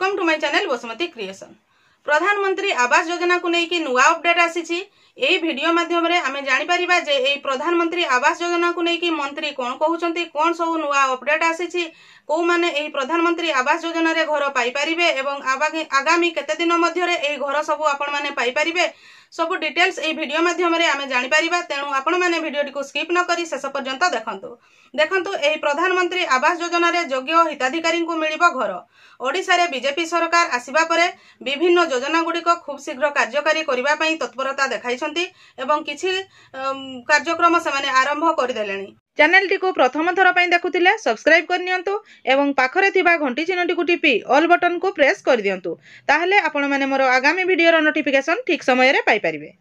Welcome to my channel Basumati creation. प्रधानमंत्री आवास योजना को लेकिन नुआ अपडेट आसी यही वीडियो माध्यम आम जापर जे यही प्रधानमंत्री आवास योजना को लेकिन मंत्री कौन कहते कौन सब नुआ अपडेट आसी कौ मैंने यही प्रधानमंत्री आवास योजना रे घर पाइपारे एवं आगामी केते दिन मध्य यही घर सब आपण मैंने पाइपारे सब डिटेल्स यही वीडियो माध्यम आम जापर। तेणु आपण मैंने वीडियो को स्किप न करी शेष पर्यंत देखंतु यही प्रधानमंत्री आवास योजना रे योग्य हिताधिकारी को मिलिबो घर। ओडिशा रे बीजेपी सरकार आसिबा परे विभिन्न योजना गुड़िक खूब शीघ्र कार्यकारी करबा पई तत्परता देखाइछंती एवं किछि कार्यक्रम से आरंभ करदेलेनी। चैनल टी को प्रथम थर पई देखुतिले सब्सक्राइब कर नियंतु एवं पाखरे थिबा घंटी चिन्हटी को टिपी ऑल बटन को प्रेस कर दियंतु ताहले आपण माने मोर आगामी वीडियो रो नोटिफिकेशन ठीक समय रे पाई परिबे।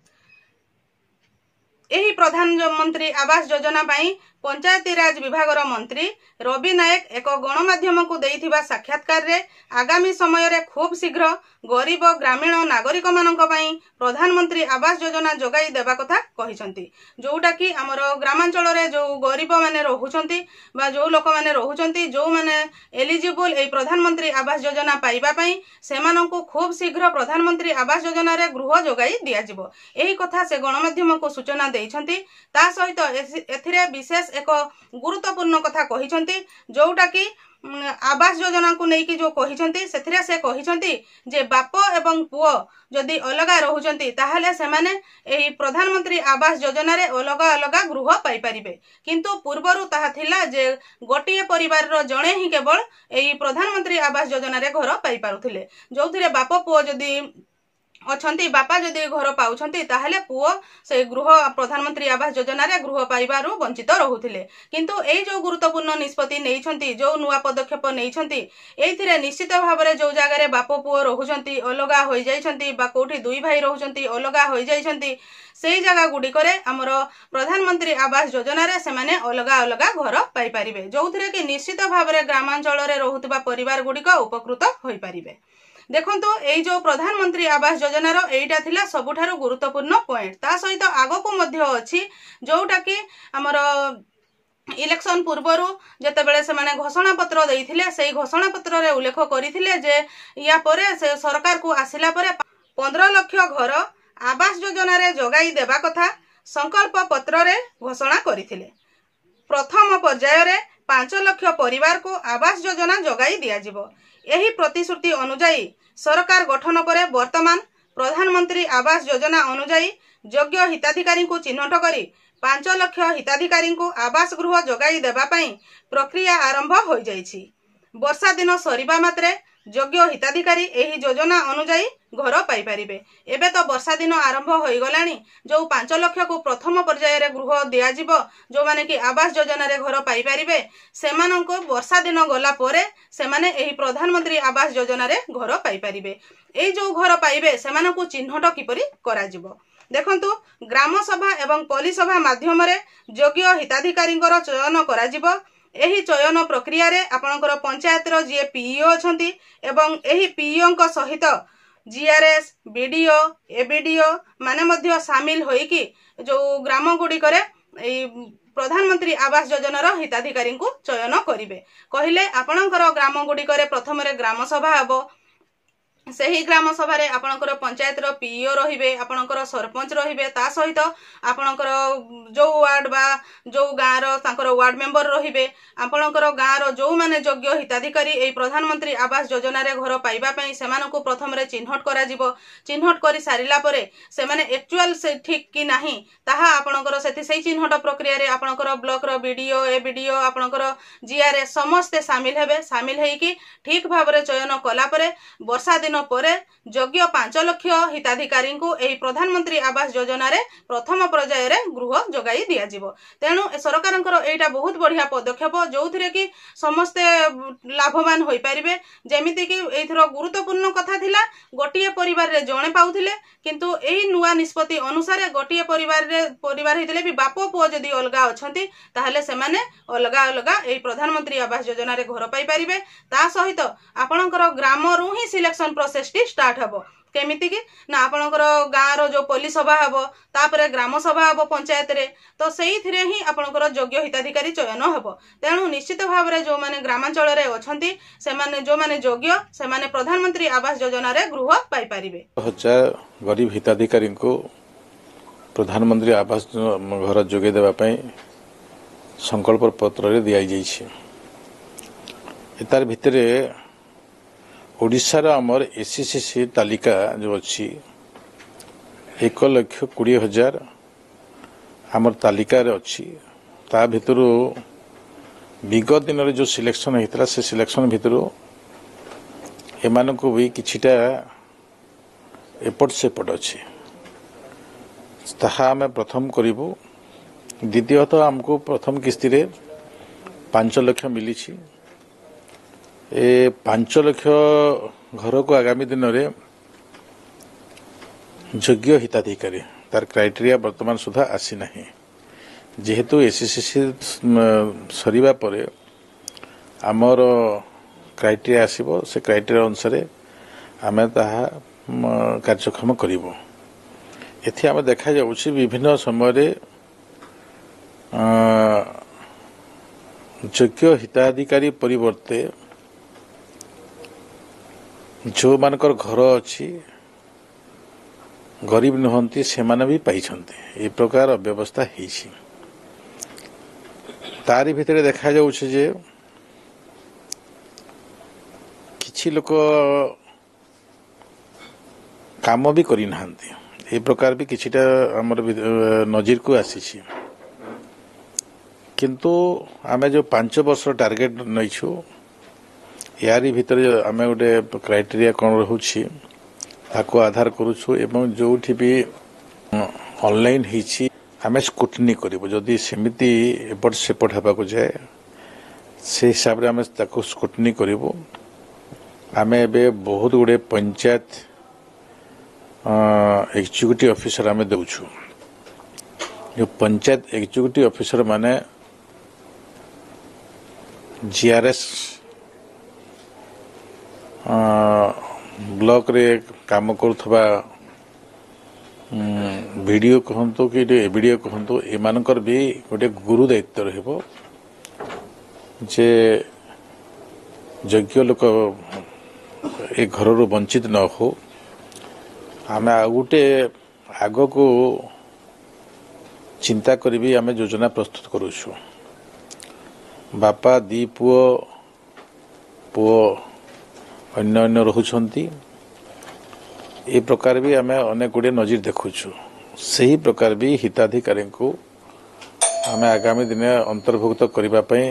एही प्रधानमंत्री आवास योजना पाई पंचायती राज विभाग मंत्री रवि नायक एक गणमाध्यम को देइथिबा साक्षात्कार रे आगामी समय रे खूब शीघ्र गरीब ग्रामीण नागरिक मानक पई प्रधानमंत्री आवास योजना जोगाई देबा कथा कहिसंती। जोटा कि हमर ग्रामांचल रे जो गरीब माने रहुचंती बा जो लोक माने रहुचंती जो माने एलिजिबल ए प्रधानमंत्री आवास योजना पाइबा पई सेमानंकु खूब शीघ्र प्रधानमंत्री आवास योजना रे गृह जोगाई दिया जिवो एही कथा से गणमाध्यम को सूचना देइछंती। ता सहित एथिरे विशेष एक गुरुत्वपूर्ण कथा कहिसंती जोटा कि आवास योजना को लेकिन जो कहिसंती सेथिरे से कहिसंती जे बाप एवं पुओ जदि अलगा रहुचंती ताहले से माने एही प्रधानमंत्री आवास योजना रे अलगा अलगा गृह पाई परिबे। किंतु पूर्वरु ताहा थिला जे गोटिए परिवार रो जणे ही केवल एही प्रधानमंत्री आवास योजना रे घर पाई पारुथिले जोथिरे बाप पुओ जदि अछंती बापा जदि घर पाउछंती ताहले पुओ से गृह प्रधानमंत्री आवास योजना रे गृह पाइबारु वंचित रहुथिले। किंतु एई जो गुरुत्वपूर्ण निष्पत्ति नैछंती जो नुआ पदक्षेप नैछंती एइथिरे निश्चित भाबरे जो जगह रे बाप पुओ रहुछंती अलगा होई जाइछंती बा कोठी दुई भाई रहुछंती अलगा होई जाइछंती सेई जगह गुडिकरे हमर प्रधानमंत्री आवास योजना रे सेमाने अलगा अलगा घर पाई परिबे जोथिरे कि निश्चित भाबरे ग्रामांचल रे रहुतबा परिवार गुडिक उपकृत होई परिबे। देखंतु एई जो प्रधानमंत्री आवास योजना रो एइटा थिला सबुठारु गुरुत्वपूर्ण पॉइंट। ता सहित आगो को मध्य अछि जोटा कि हमर इलेक्शन पूर्वरु जेतेबेले से माने घोषणा पत्र देइथिले सेई घोषणा पत्र रे उल्लेख करिथिले जे या परे से सरकार को आसिला परे 15 लाख घर आवास योजना रे जोगाई देबा कथा संकल्प पत्र रे घोषणा करिथिले। प्रथम पर्याय रे 5 लाख परिवार को आवास योजना जोगाई दिया जिवो। एही प्रतिश्रुति अनुजाई सरकार गठन पर वर्तमान प्रधानमंत्री आवास योजना अनुजाई योग्य हिताधिकारी को चिन्हट करी 5 लाख हिताधिकारी को आवास गृह जोगाई देबा पई प्रक्रिया आरंभ हो जाइछि। वर्षा दिन सरीबा मात्रे योग्य हिताधिकारी एही योजना अनुजाई घर पाई परिबे। एबे तो वर्षा दिन आरंभ हो गलानी जो 5 लाख को प्रथम पर्याय रे गृह दिया जिवो जो माने कि आवास योजना रे घर पाई परिबे सेमानंको वर्षा दिन गला परे सेमाने एही प्रधानमंत्री आवास योजना रे घर पाई परिबे। एई जो घर पाइबे सेमानंको चिन्हट किपरि करा जिवो देखंतु ग्राम सभा एवं पल्ली सभा माध्यम रे योग्य हिताधिकारी चयन करा जिवो। एही चयन प्रक्रिया रे आपनकर पंचायत रो जे पीईओ अछंती एवं एही पीईओ को सहित जीआरएस बीडीओ एबीडीओ माने मध्य शामिल होई कि जो ग्राम गुडी करे एई प्रधानमंत्री आवास योजना रो हिताधिकारी को चयन करिवे। कहिले आपनकर ग्राम गुडी करे प्रथम रे ग्राम सभा हबो सेही ग्राम सभा रे आपनकर पंचायत रो पीईओ रहिबे आपनकर सरपंच रहिबे ता सहित आपनकर जो वार्ड बा जो गाँ रो तांकर वार्ड मेंबर रहिबे आपनकर गाँ रो जो माने योग्य हिताधिकारी एई प्रधानमंत्री आवास योजना रे घर पाइबा पई सेमानकु प्रथम रे चिन्हट करा जिवो। चिन्हट करि सारिला परे सेमाने एक्चुअल से ठीक कि नाही ताहा आपनकर सेति सेही चिन्हट प्रक्रिया रे आपनकर ब्लॉक रो बीडीओ एबीडीओ आपनकर जीआरएस समस्त शामिल हेबे। शामिल हेई कि ठीक भाबरे चयन कला परे वर्षा दिन परे योग्य 5 लाख हिताधिकारी को एही प्रधानमंत्री आवास योजना रे प्रथम पर्याय रे गृह जोगाई दिया जिवो। तेणु सरकारंकर एटा बहुत बढ़िया पदक्षेप जोथिरे कि समस्त लाभवान होई परिबे। जेमिति कि एथरो गुरुत्वपूर्ण कथा थिला गोटिए परिवार रे जणे पाउथिले किंतु एही नुआ निष्पत्ति अनुसार गोटिए परिवार हितले भी बाप पुओ जदि अलगा अछंती ताहले से माने अलगा अलगा एही प्रधानमंत्री आवास योजना रे घर पाई परिबे। ता सहित आपनकर ग्राम रु ही सिलेक्शन प्रोसेस टी स्टार्ट हबो केमिति कि ना आपणकर गाँव रो जो पुलिस सभा हम तापर ग्राम सभा हम पंचायत रे तो सेई थिरे ही आपणकर योग्य हिताधिकारी चयन हम तेणु निश्चित भाव में जो माने ग्रामांचल रे अछंती सेमाने जो माने योग्य सेमाने प्रधानमंत्री आवास योजना रे गृह पाई परिबे। 1000 गरीब हिताधिकारी को प्रधानमंत्री आवास घर जोगे देवा पई संकल्प पत्र रे दिया जाइछि। एतार भितरे ओडिशा आमर एससीसी तालिका जो अच्छी 1,20,000 आमर तालिका रे अच्छी ता भितर विगत दिन रे जो सिलेक्शन होता से सिलेक्शन भितर एमान को भी किछिटा एपट सेपट अच्छी ताहा आम प्रथम करूँ। द्वितीयतः आमको प्रथम किस्ती रे 5 लाख मिली। ए 5 लाख घर को आगामी दिन में योग्य हिताधिकारी तार क्राइटेरिया वर्तमान सुधा आसी ना जेहेतु एससीसी सरीबा परे आमर क्राइटेरिया आसीबो से क्राइटेरिया अनुसार आम ताहा कार्यक्षम करिवो। एथि आम देखा जाउछि विभिन्न समय योग्य हिताधिकारी परिवर्ते जो मानकर घर अच्छी गरीब नुहंती से माने भी पाइछन्ते ए प्रकार व्यवस्था होइछि। तारी भितरे देखा जाउछि जे किछि लोक काम भी करि नाहंती ए प्रकार भी किछिटा हमर नजर को आसीछि। किंतु आमे जो 5 वर्ष टार्गेट नैछु यारी भितर आम गोटे क्राइटेरिया कौन रोचे ताको आधार करुछु एवं जोठी भी ऑनलाइन होइछि आम स्क्रूटनी करिवो जदि सेमिति एपट सेपट हेबा को जाए से हिसाब रे आम ताको स्क्रूटनी करिवो। आम एबे बहुत गुडे पंचायत एग्जीक्यूटिव ऑफिसर आम देउछु। जो पंचायत एग्जीक्यूटिव ऑफिसर माने जीआरएस ब्लॉक रे काम करुवा वीडियो कहतु कि वीडियो कहतु एमानकर भी गोटे गुरु दायित्व रहिबो जे योग्य लोक ए घर रो वंचित न हो। आम आ गोटे आग को चिंता करी भी आम योजना प्रस्तुत करुछु। बापा दी पुओ अन्य अन्य रोचंती ए प्रकार भी आम अनेक गुड़े नजर देखुछु। सही प्रकार भी हिताधिकारी को आम आगामी दिन अंतर्भुक्त करने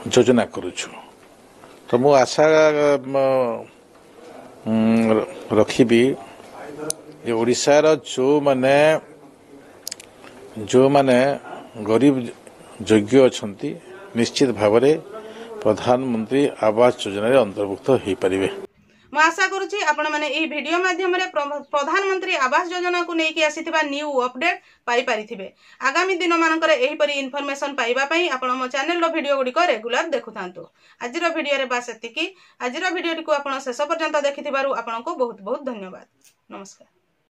योजना करुछु। तो मु आशा रखी ओडिशार जो माने गरीब योग्य अछंती निश्चित भाव में प्रधानमंत्री आवास योजना रे अंतर्भुक्त हो पारिबे। मैं आशा करुच्ची आपण मैंने यही वीडियो माध्यम प्रधानमंत्री आवास योजना को लेकिन आसीथिबा न्यू अपडेट पाई पारिथिबे। आगामी दिन मानकर एहीपरि इनफॉरमेशन पाइबा पई आपण मो चैनल रो वीडियो गुडी को रेगुलर देखुथांतु। आजिरो वीडियो रे बास एतिकी। आजिरो वीडियो को आपण शेष पर्यंत देखिथिबारु आपण को बहुत बहुत धन्यवाद। नमस्कार।